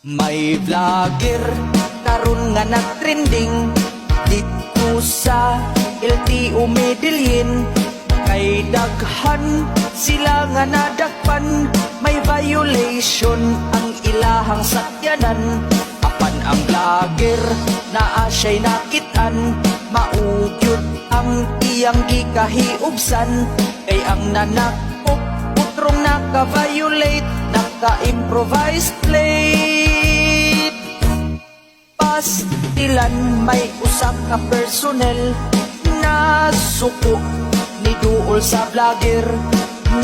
May vlogger karon nga nagtrending dito sa LTO Medellin. Kay daghan sila nga nadakpan, may violation ang ilahang sakyanan. Apan ang vlogger naa siya'y nakitaan, maugyod ang iyang gikahiubsan. Kay ang nanakop putrong naka-violate, naka-improvised plate. Pastilan may usap ka personnel na suko ni duol sa vlogger,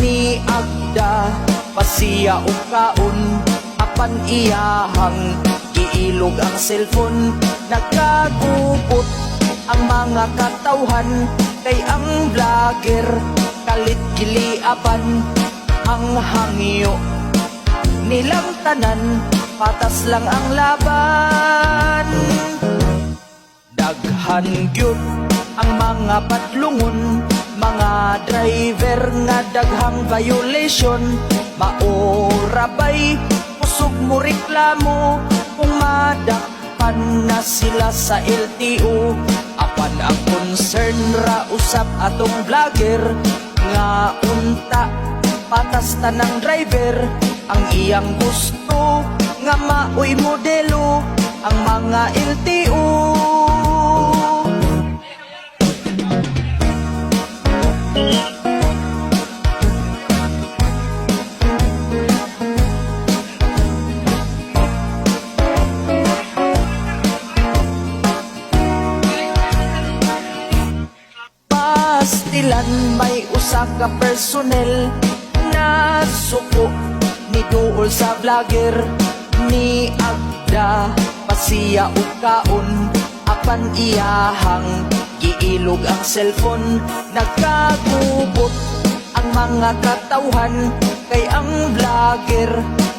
ni agda pasiya o kaon. Apan iyahang giilog ang cellphone, nagkagupot ang mga katawhan. Kay ang vlogger kalit giliapan, ang hangyo nilang tanan, patas lang ang laban. Daghan gyud ang mga padlungon, mga driver nga daghang violation. Maorabay kusog mo reklamo kung madakpan na sila sa LTO. Apan ang concern ra usap atong vlogger, nga unta patas tanang driver. Ang iyang gusto nga maoy modelo ang mga LTO. Pastilan may usa ka personnel na suko ni duol sa vlogger, ni agda pasiya o kaon. Apan iyahang giilog ang cellphone, nagkagubot ang mga katawhan. Kay ang vlogger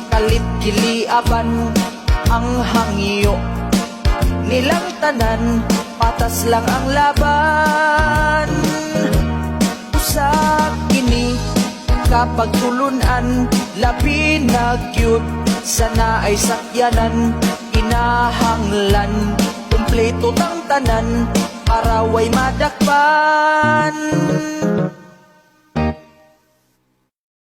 kalit giliaban, ang hangyo nilang tanan, patas lang ang laban. Usa kini kapag tulunan, labi na cute, sana ay sakyanan. Kinahanglan kumpleto tang tanan para way madakpan.